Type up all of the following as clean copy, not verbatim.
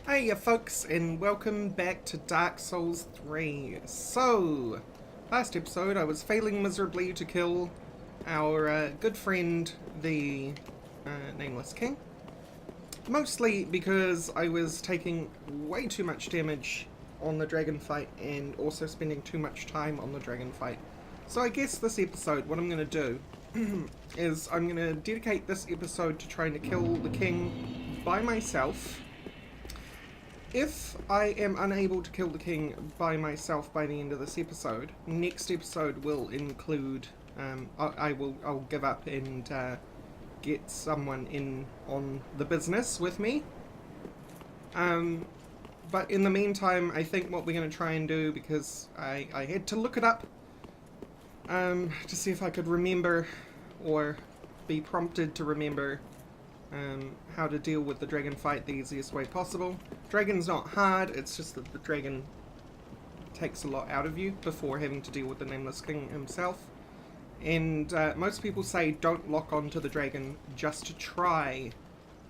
Hey folks, and welcome back to Dark Souls 3. So, last episode I was failing miserably to kill our good friend, the Nameless King. Mostly because I was taking way too much damage on the dragon fight and also spending too much time on the dragon fight. So I guess this episode, what I'm going to do is I'm going to dedicate this episode to trying to kill the king by myself. If I am unable to kill the king by myself by the end of this episode, next episode will include, I'll give up and get someone in on the business with me. But in the meantime, I think what we're going to try and do, because I had to look it up to see if I could remember or be prompted to remember how to deal with the dragon fight the easiest way possible. Dragon's not hard, it's just that the dragon takes a lot out of you before having to deal with the Nameless King himself. And most people say don't lock onto the dragon just to try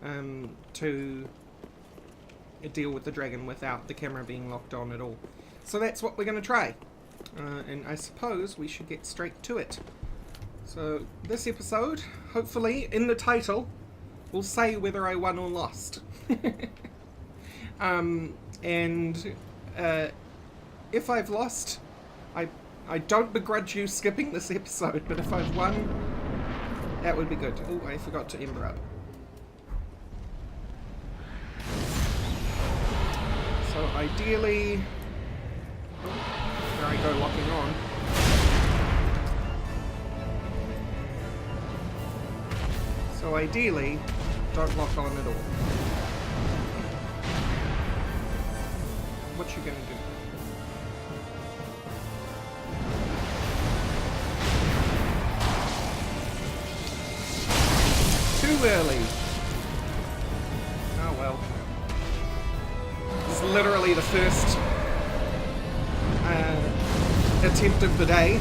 to deal with the dragon without the camera being locked on at all. So that's what we're going to try. And I suppose we should get straight to it. So this episode, hopefully in the title, will say whether I won or lost. If I've lost, I don't begrudge you skipping this episode, but if I've won, that would be good. Oh, I forgot to ember up. So ideally, there I go locking on. So ideally, don't lock on at all. What you gonna do? Too early. Oh well. This is literally the first attempt of the day.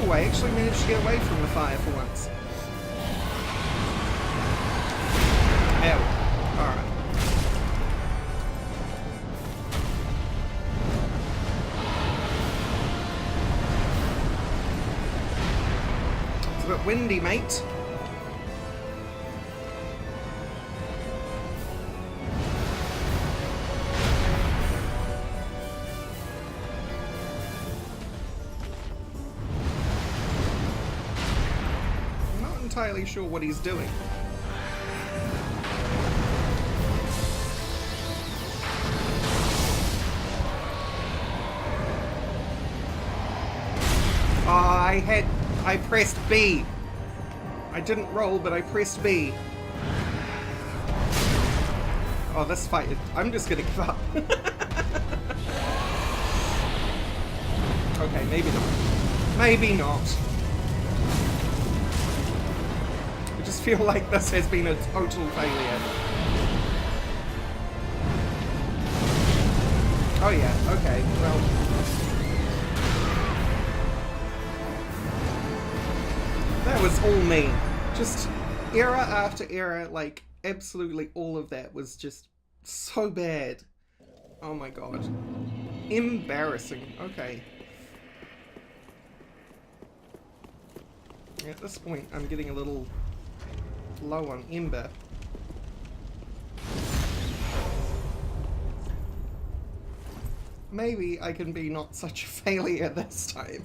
Oh, I actually managed to get away from the fire for once. Alright. It's a bit windy, mate. I'm not entirely sure what he's doing. I pressed B. I didn't roll, but I pressed B. Oh, this fight, I'm just gonna give up. Okay, maybe not. Maybe not. I just feel like this has been a total failure. Oh yeah, okay, well. That was all me. Just error after error, like absolutely all of that was just so bad. Oh my god. Embarrassing. Okay. At this point, I'm getting a little low on ember. Maybe I can be not such a failure this time.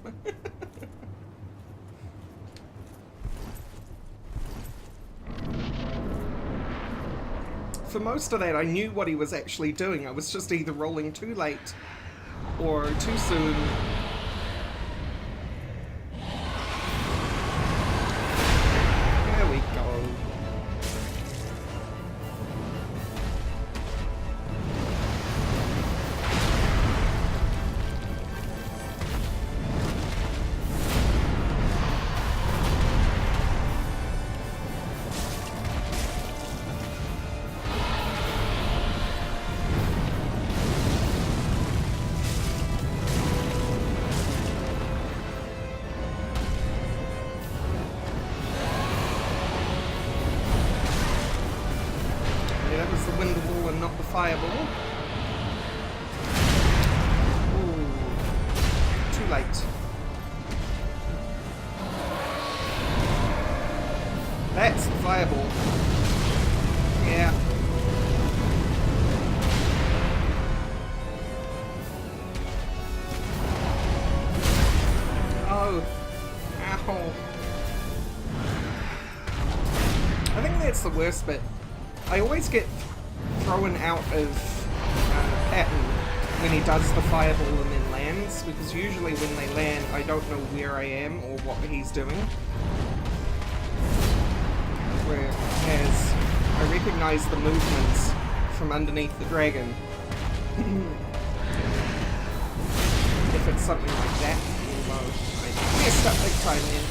For most of that, I knew what he was actually doing. I was just either rolling too late or too soon. There we go. use the wind wall and not the fireball. Ooh, too late. That's the fireball. Yeah. Oh. Ow. I think that's the worst bit. I always get thrown out of pattern when he does the fireball and then lands, because usually when they land I don't know where I am or what he's doing. Whereas I recognize the movements from underneath the dragon. If it's something like that, although I messed up big time then.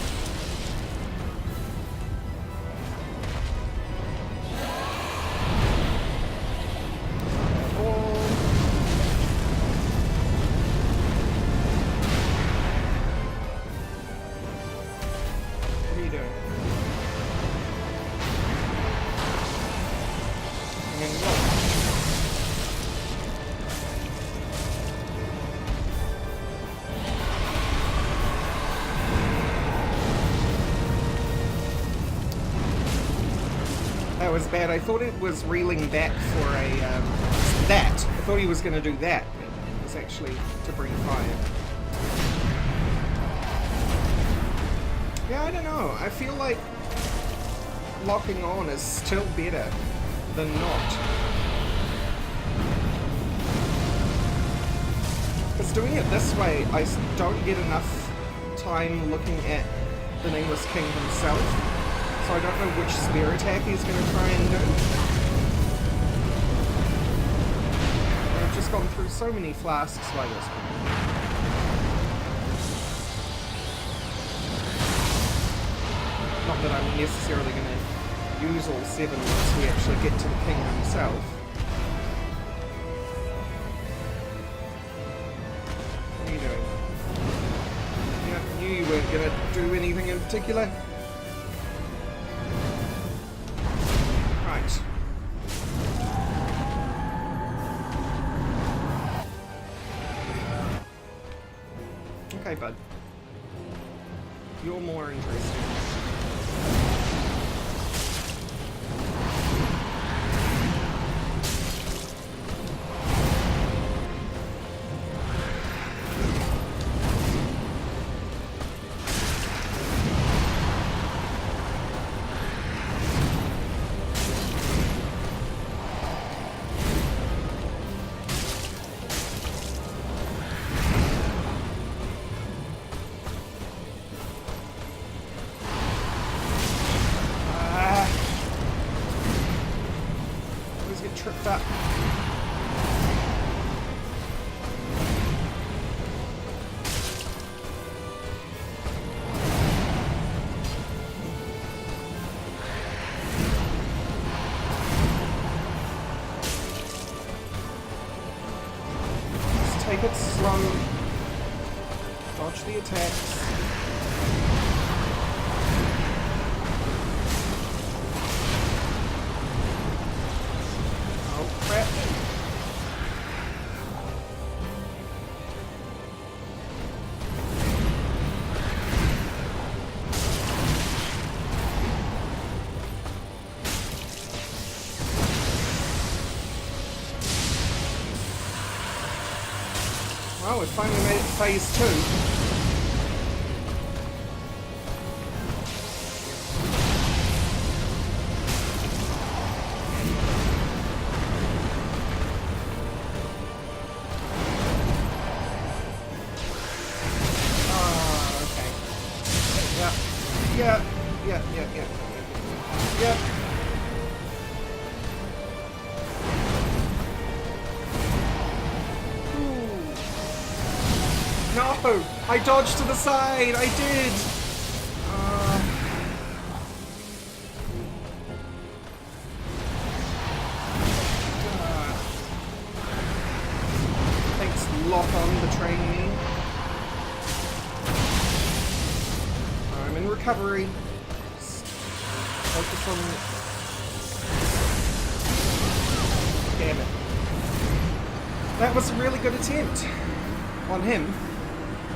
That was bad. I thought it was reeling back for a, that. I thought he was going to do that. It was actually to bring fire. Yeah, I don't know. I feel like locking on is still better than not. Because doing it this way, I don't get enough time looking at the Nameless King himself. So I don't know which spear attack he's going to try and do. I've just gone through so many flasks by this point. Not that I'm necessarily going to use all 7 once we actually get to the king himself. What are you doing? Yeah, I knew you weren't going to do anything in particular. Okay, bud. You're more interesting. Tripped up. Just take it slow. Dodge the attacks. Well, we finally made it to phase 2. Oh, okay. Yeah. No! I dodged to the side! I did! Thanks, lock on betraying me. I'm in recovery. Just focus on... That was a really good attempt on him.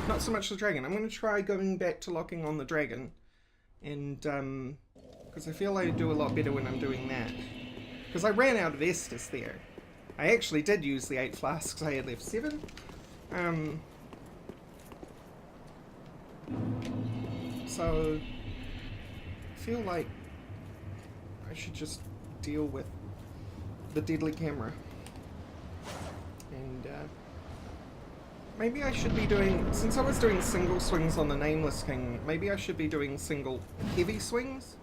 Not so much the dragon. I'm going to try going back to locking on the dragon. And, because I feel I do a lot better when I'm doing that. Because I ran out of Estus there. I actually did use the 8 flasks. I had left 7. So, I feel like I should just deal with the deadly camera. And, maybe I should be doing, since I was doing single swings on the Nameless King, maybe I should be doing single heavy swings?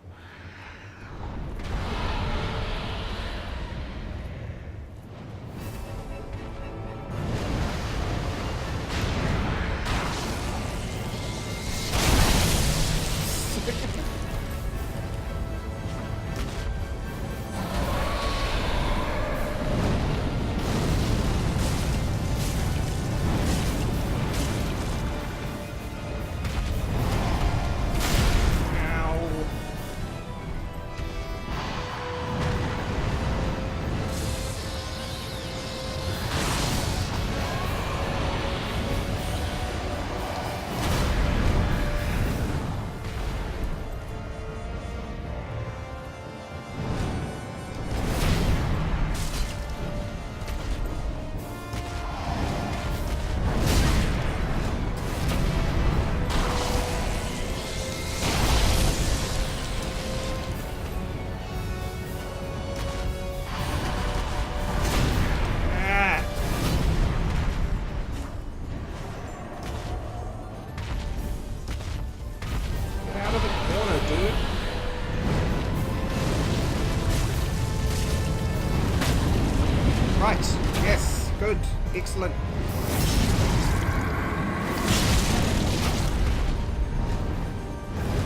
Right, yes, good, excellent.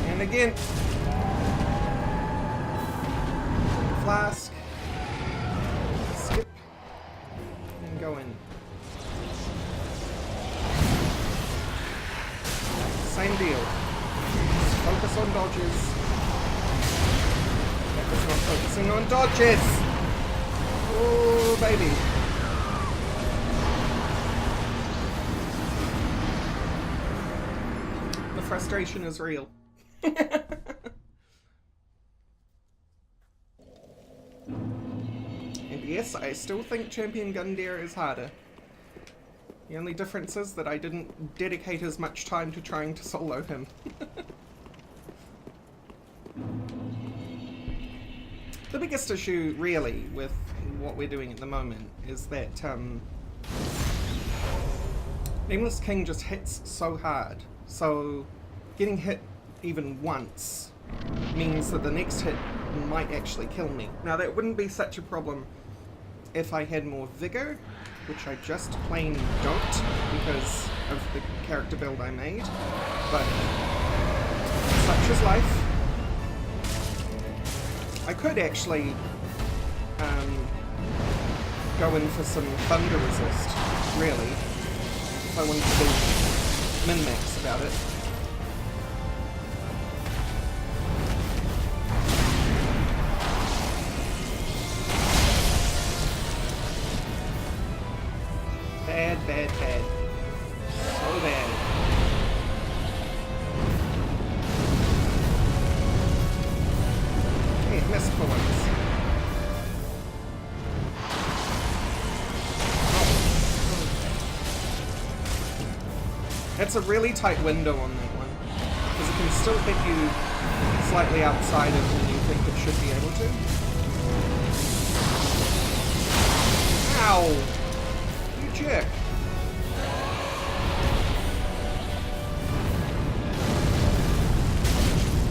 And again. Flask. Skip. And go in. Same deal. Focus on dodges. That was not focusing on dodges! Oh, baby. The frustration is real. And yes, I still think Champion Gundyr is harder. The only difference is that I didn't dedicate as much time to trying to solo him. The biggest issue, really, with what we're doing at the moment is that Nameless King just hits so hard. So getting hit even once means that the next hit might actually kill me. Now that wouldn't be such a problem if I had more vigor, which I just plain don't because of the character build I made, but such is life. I could actually go in for some thunder resist, really, if I wanted to be min-max about it. Bad, bad, bad. So bad. Hey, missed for once. It's a really tight window on that one, because it can still hit you slightly outside of when you think it should be able to. Ow! You jerk!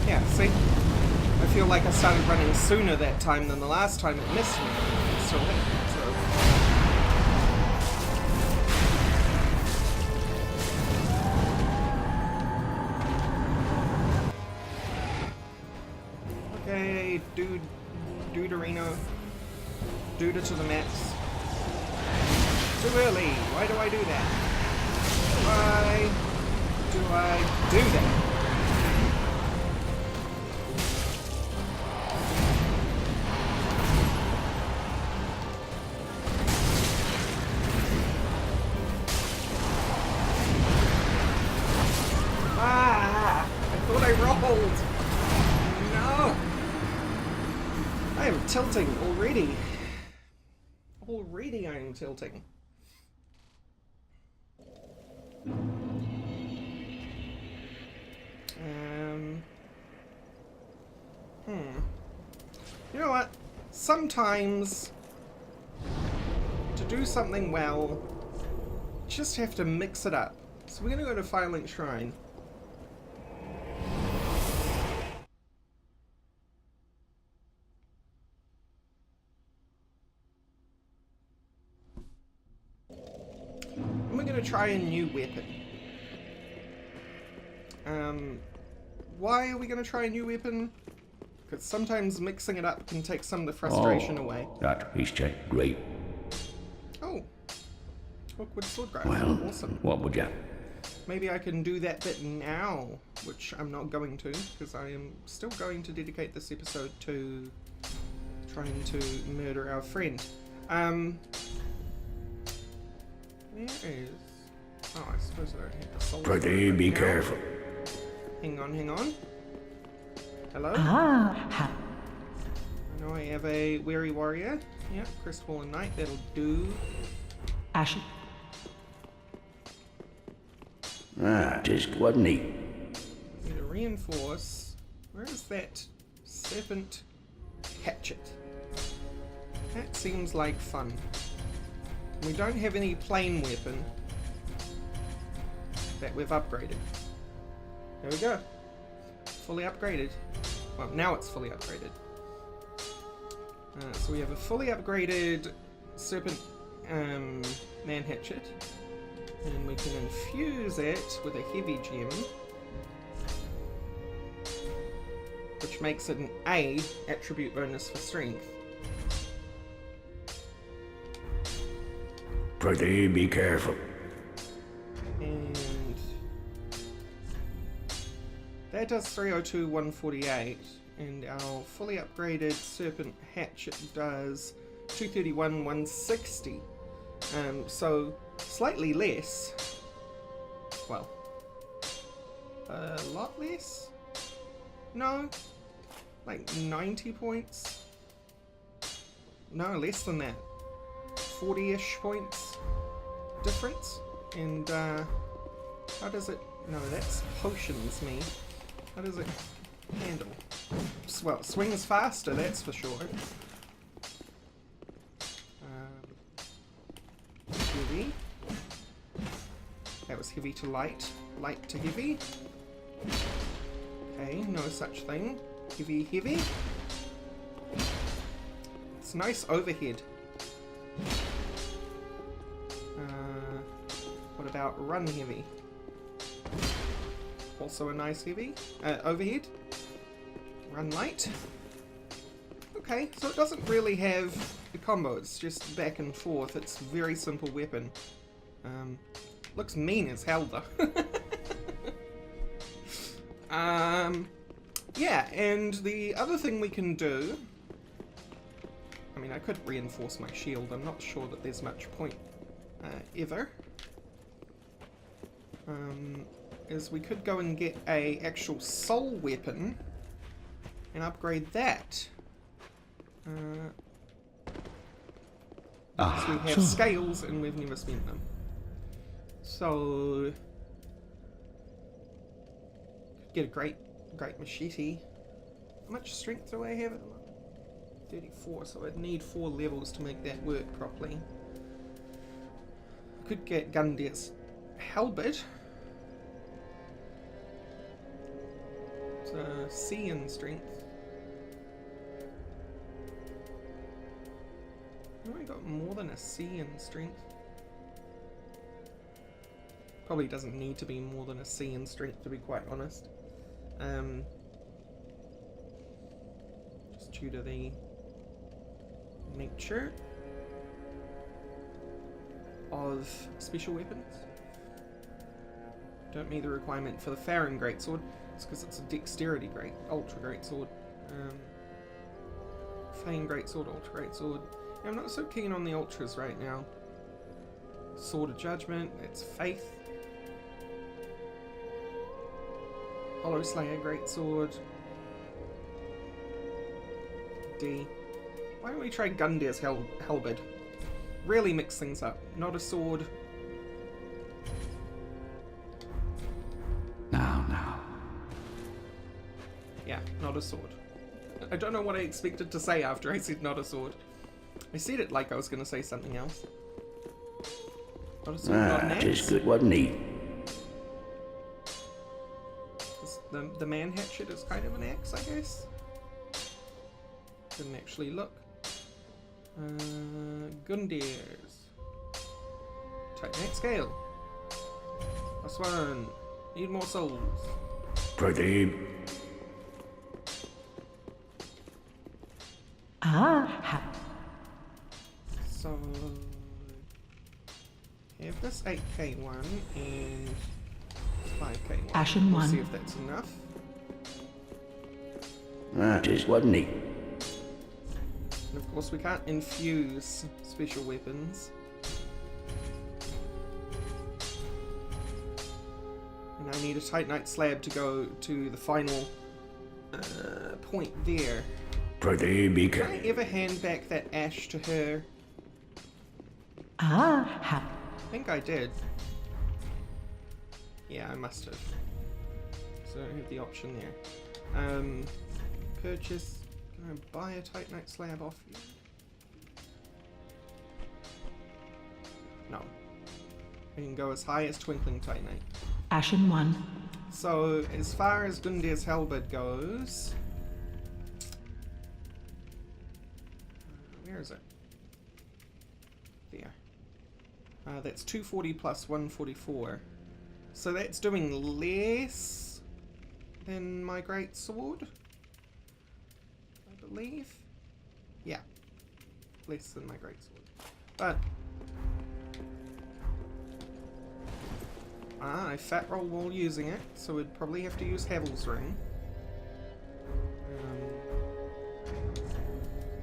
Yeah, see? I feel like I started running sooner that time than the last time it missed me. It still hit me, so... Okay, Duderino. Duder to the max. Too early. Why do I do that? Why do I do that? tilting already. Already I am tilting. You know what? Sometimes to do something well, you just have to mix it up. So we're going to go to Firelink Shrine. And we're going to try a new weapon. Why are we going to try a new weapon? Because sometimes mixing it up can take some of the frustration away. That is just great. Oh. Awkward sword grab. Well, awesome. what would you? Maybe I can do that bit now, which I'm not going to, because I am still going to dedicate this episode to trying to murder our friend. Where is... Oh, I suppose I don't have the soul. Pretty be careful. Hang on. Hello? Ah. I know I have a weary warrior. Yeah, Crestfallen Knight, that'll do. Ashy. Just wasn't neat. Need to reinforce. Where is that serpent hatchet? That seems like fun. We don't have any plain weapon that we've upgraded. There we go. Fully upgraded. Well, now it's fully upgraded. So we have a fully upgraded serpent man hatchet. And we can infuse it with a heavy gem, which makes it an A attribute bonus for strength. Pretty be careful. And that does 302, 148. And our fully upgraded serpent hatchet does 231, 160. So slightly less. Well, a lot less? No, like 90 points? No, less than that. 40-ish points difference. And how does it... No, that's potions me. How does it handle? Well, it swings faster, that's for sure. Heavy. That was heavy to light. Light to heavy. Okay, no such thing. Heavy, heavy. It's nice overhead. What about run heavy? Also a nice heavy. Overhead. Run light. Okay, so it doesn't really have the combo, it's just back and forth. It's a very simple weapon. Looks mean as hell though. Yeah, and the other thing we can do... I mean, I could reinforce my shield. I'm not sure that there's much point ever. Is we could go and get a actual soul weapon and upgrade that. So we have scales and we've never spent them. So could get a great machete. How much strength do I have at the moment? 34, so I'd need 4 levels to make that work properly. I could get Gundir's halberd. It's C in strength. I got more than a C in strength. Probably doesn't need to be more than a C in strength, to be quite honest. Just due to the nature of special weapons. Don't meet the requirement for the Farron Greatsword. It's because it's a dexterity ultra greatsword. Fane Greatsword, ultra greatsword. Yeah, I'm not so keen on the ultras right now. Sword of Judgment, that's Faith. Hollow Slayer Greatsword. D. Why don't we try Gundir's halberd? Really mix things up. Not a sword. Now. Yeah, not a sword. I don't know what I expected to say after I said not a sword. I said it like I was going to say something else. Not a sword, not an axe. Tis good, wasn't he? The man hatchet is kind of an axe, I guess. Didn't actually look. Gundir's. Titanite scale. +1. Need more souls. Pradeep. So have this 8k one and 5k one. Ashen We'll one. see if that's enough. Tis wasn't he? And of course we can't infuse special weapons. And I need a Titanite slab to go to the final point there. Pradeep, be Did I careful. ever hand back that ash to her? I I think I did. Yeah, I must have. So I don't have the option there. Purchase. Can I buy a Titanite slab off you? No. I can go as high as Twinkling Titanite. Ashen 1. So, as far as Gundir's halberd goes... where is it? There. That's 240 plus 144. So that's doing less than my great sword, I believe. Yeah, less than my great sword. But I fat roll while using it, so we'd probably have to use Havel's ring.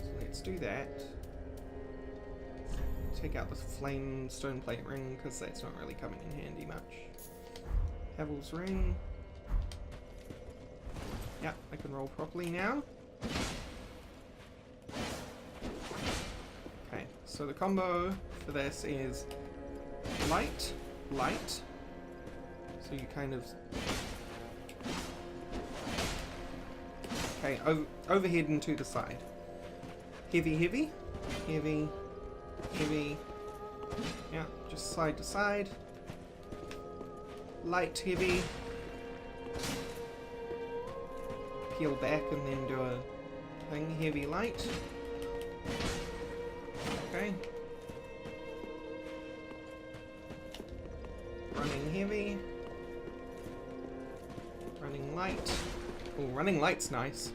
So let's do that. Take out the flame stone plate ring because that's not really coming in handy much. Havel's ring. Yeah, I can roll properly now. Okay, so the combo for this is light, light. So you kind of... okay, overhead and to the side. Heavy, heavy, heavy, heavy. Yeah, just side to side. Light, heavy. Peel back and then do a thing. Heavy, light. Okay. Running heavy. Running light. Oh, running light's nice.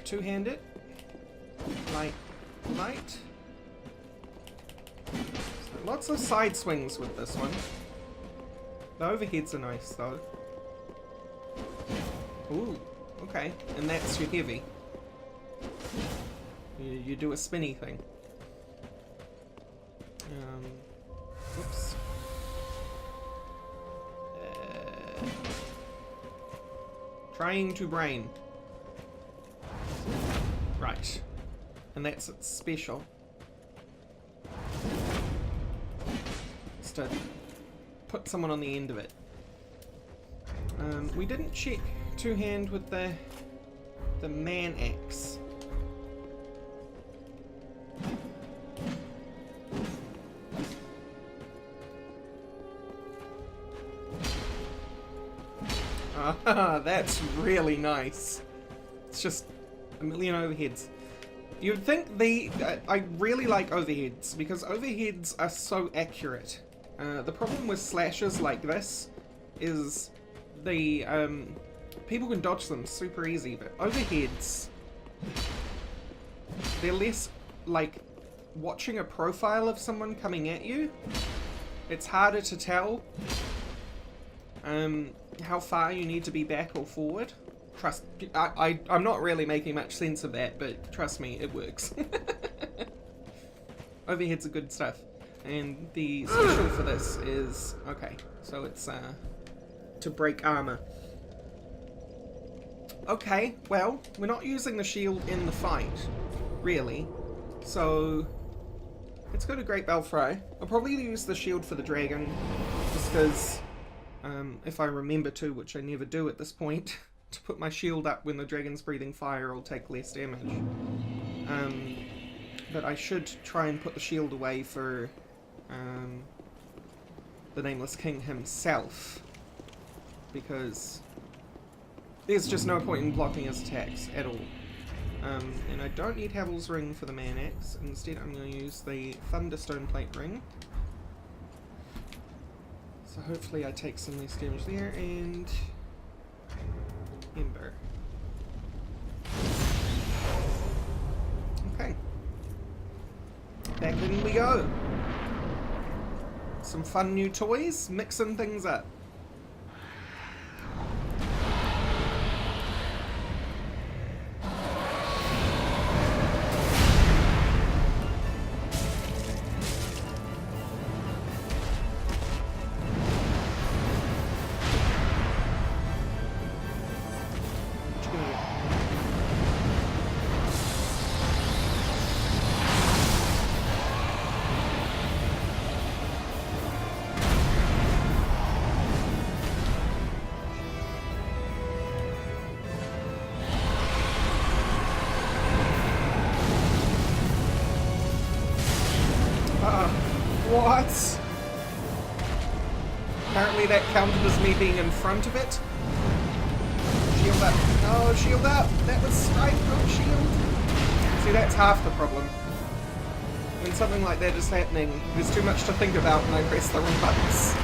Two-handed. Light, light. So lots of side swings with this one. The overheads are nice though. Ooh, okay. And that's your heavy. You do a spinny thing. Oops. Trying to brain. Right. And that's its special. It's to put someone on the end of it. We didn't check two-hand with the man axe. Ah, that's really nice. It's just a million overheads. You'd think I really like overheads because overheads are so accurate. The problem with slashes like this is people can dodge them super easy, but overheads, they're less like watching a profile of someone coming at you. It's harder to tell how far you need to be back or forward. I'm not really making much sense of that, but trust me, it works. Overheads are good stuff. And the special for this is, okay, so it's to break armor. Okay, well, we're not using the shield in the fight, really. So, let's go to Great Belfry. I'll probably use the shield for the dragon, just because, if I remember to, which I never do at this point, to put my shield up when the dragon's breathing fire, I'll take less damage. But I should try and put the shield away for the Nameless King himself, because there's just no point in blocking his attacks at all. And I don't need Havel's Ring for the Man Axe. Instead, I'm going to use the Thunderstone Plate Ring. So hopefully I take some less damage there, and Ember. Okay. Back in we go. Some fun new toys, mixing things up. What? Apparently that counted as me being in front of it. Shield up. Oh, shield up. That was strike, not shield. See, that's half the problem. When something like that is happening, there's too much to think about when I press the wrong buttons.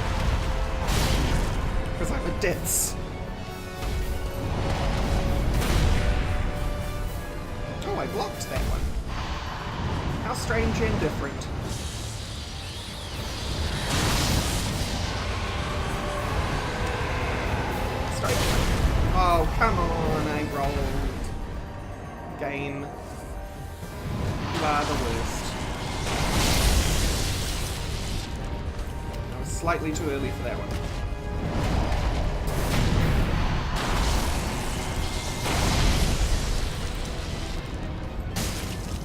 Because I'm a ditz. Oh, I blocked that one. How strange and different. Oh, come on, I rolled. Game. You are the worst. I was slightly too early for that one.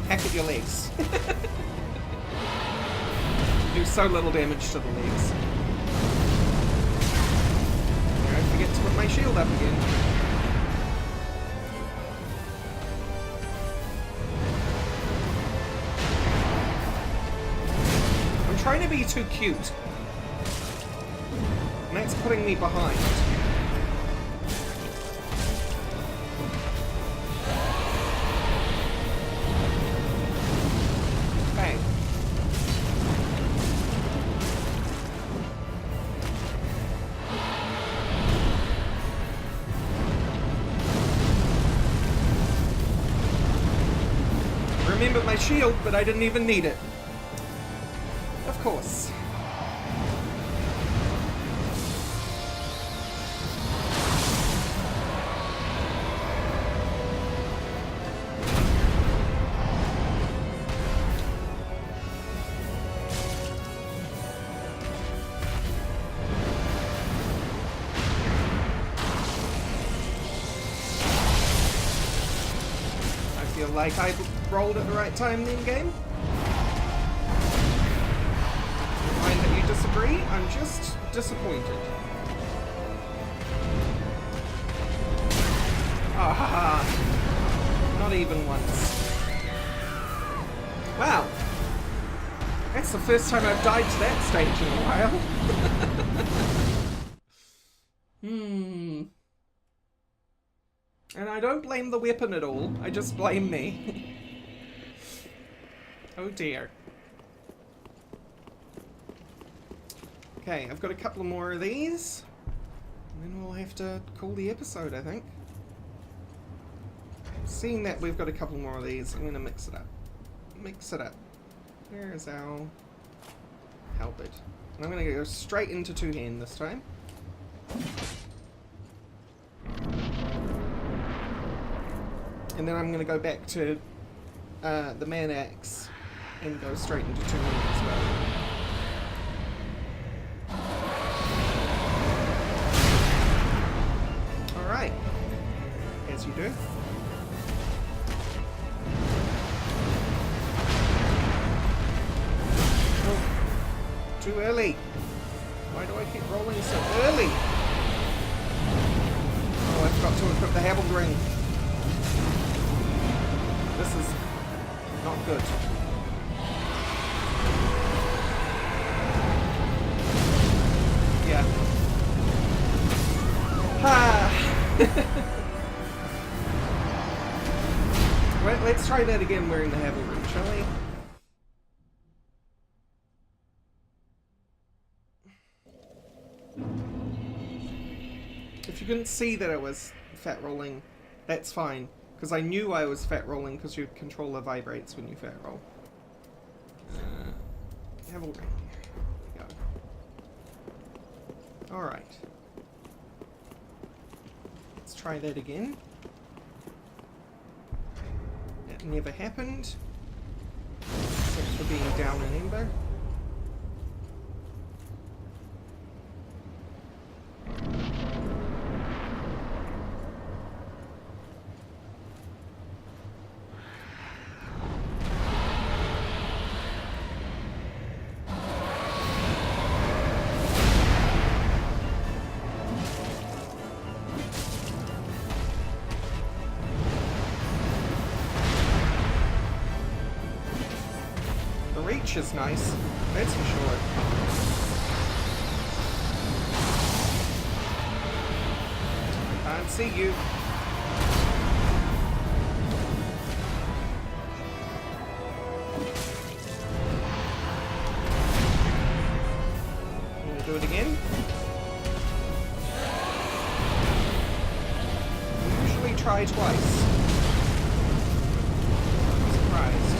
Hack at your legs. You do so little damage to the legs. Forget to put my shield up again. I'm trying to be too cute. And that's putting me behind. Okay. Remember my shield, but I didn't even need it. Of course. I feel like I rolled at the right time in game. Mind that you disagree, I'm just disappointed. Ah, not even once. Wow. That's the first time I've died to that stage in a while. And I don't blame the weapon at all, I just blame me. Oh dear. Okay, I've got a couple more of these. And then we'll have to call the episode, I think. Seeing that we've got a couple more of these, I'm going to mix it up. Mix it up. Where is our halberd? And I'm going to go straight into two-hand this time. And then I'm going to go back to the Man Axe and go straight into two-hand as well. Alright. As you Too early. Why do I keep rolling so early? Oh, I forgot to equip the Herald Ring. This is not good. Yeah. Ha! Let's try that again wearing the Herald Ring, shall we? If you couldn't see that I was fat rolling, that's fine. Because I knew I was fat rolling because your controller vibrates when you fat roll. Herald Ring. There we go. Alright. Let's try that again. That never happened. Except for being down in Ember. Reach is nice, that's for sure. I can't see you. I'm gonna do it again. I usually try twice. I'm surprised.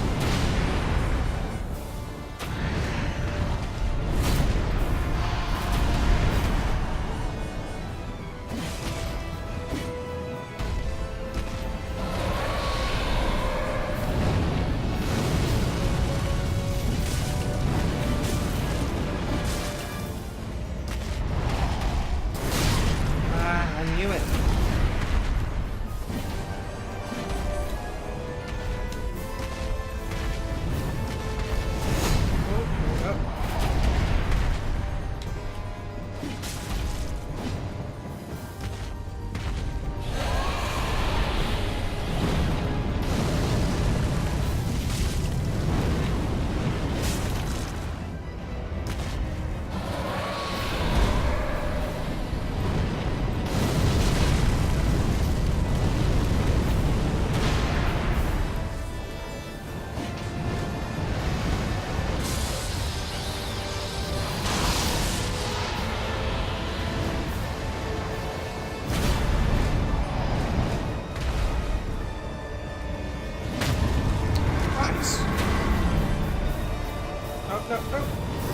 No.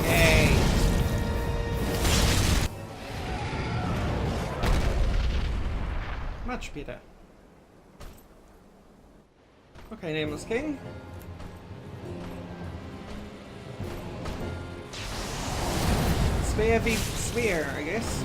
Yay. Much better. Okay, Nameless King. Sphere v sphere, I guess.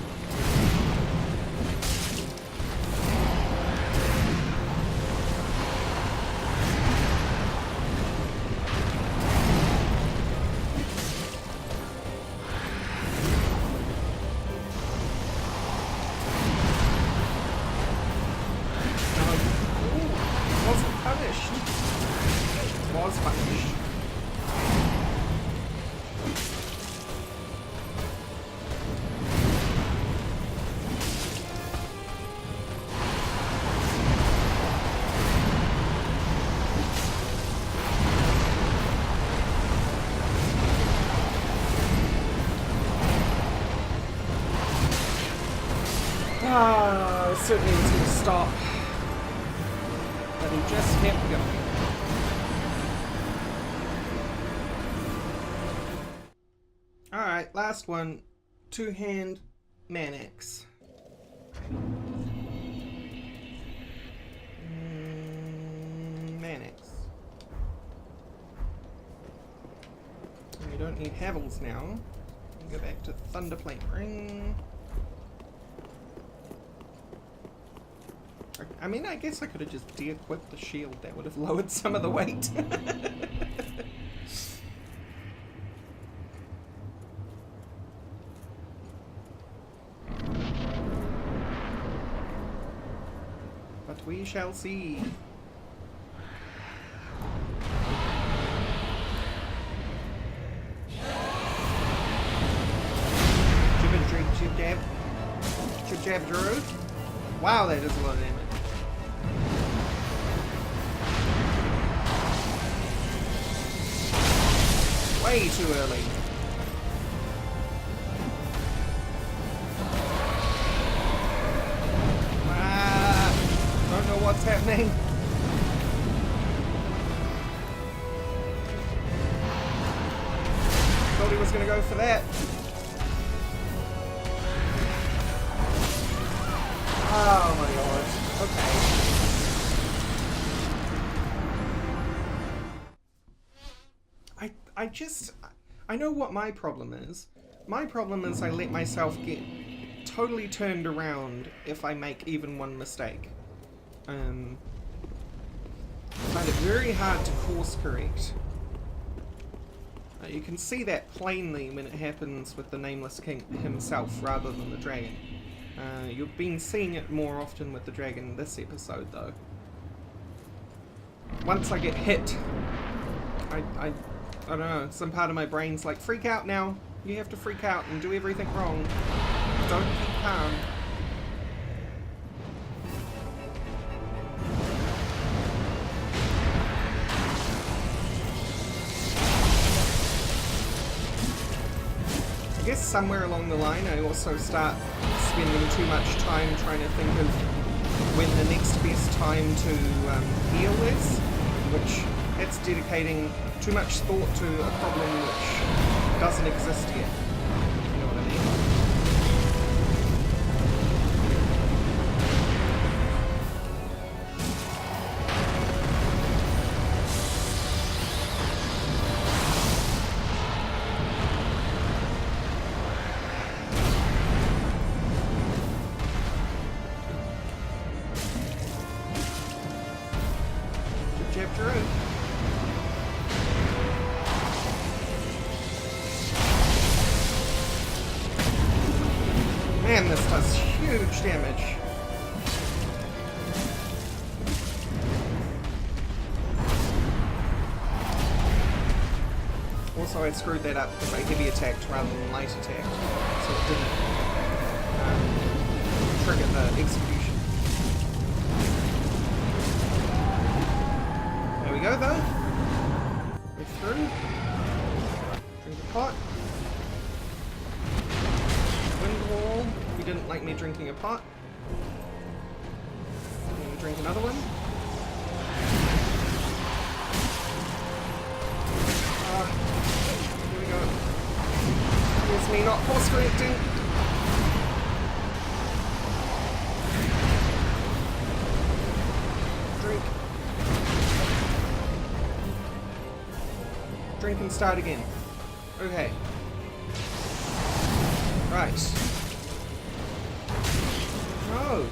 Certainly was going to stop, but he just kept going. Alright, last one. Two-hand Manax. Manax. We don't need Havels now. Go back to Thunderflame Ring. I mean, I guess I could have just de-equipped the shield. That would have lowered some of the weight. we shall see. Jib and drink, jib jab. Jib jab Drew. Wow, that is a lot of damage. Way too early. Don't know what's happening. Thought he was gonna go for that. Oh my god. Okay. I know what my problem is. My problem is I let myself get totally turned around if I make even one mistake. I find it very hard to course correct. You can see that plainly when it happens with the Nameless King himself rather than the dragon. You've been seeing it more often with the dragon this episode though. Once I get hit, I don't know, some part of my brain's like, freak out now. You have to freak out and do everything wrong. Don't keep calm. I guess somewhere along the line I also start spending too much time trying to think of when the next best time to heal is, which it's dedicating too much thought to a problem which doesn't exist yet. You know what I mean? Jab through. Man, this does huge damage. Also, I screwed that up because I heavy attacked rather than light attacked, so it didn't trigger the execution. There we go, though. We're through. Drink a pot. Wind wall. You didn't like me drinking a pot. I'm gonna drink another one. Here we go. Here's me not course correcting. Drink. Drink and start again. Okay. Right. Oh.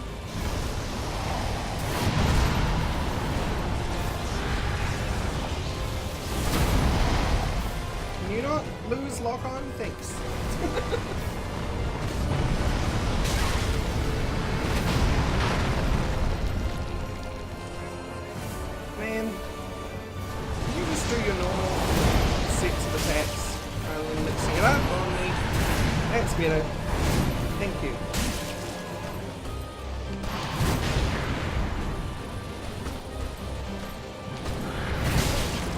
Can you not lose lock on? Thanks. Man, can you just do your normal sets of attacks rather than mixing it up on me? That's better. Thank you.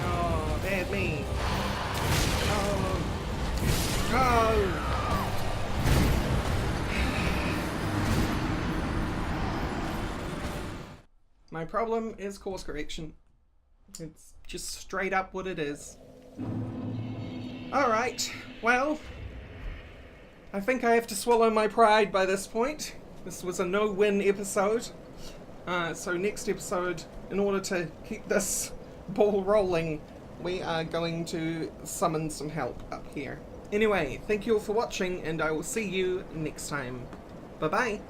Oh, bad me. Oh. Oh. My problem is course correction. It's just straight up what it is. Alright, well, I think I have to swallow my pride by this point. This was a no-win episode. So next episode, in order to keep this ball rolling, we are going to summon some help up here. Anyway, thank you all for watching, and I will see you next time. Bye-bye!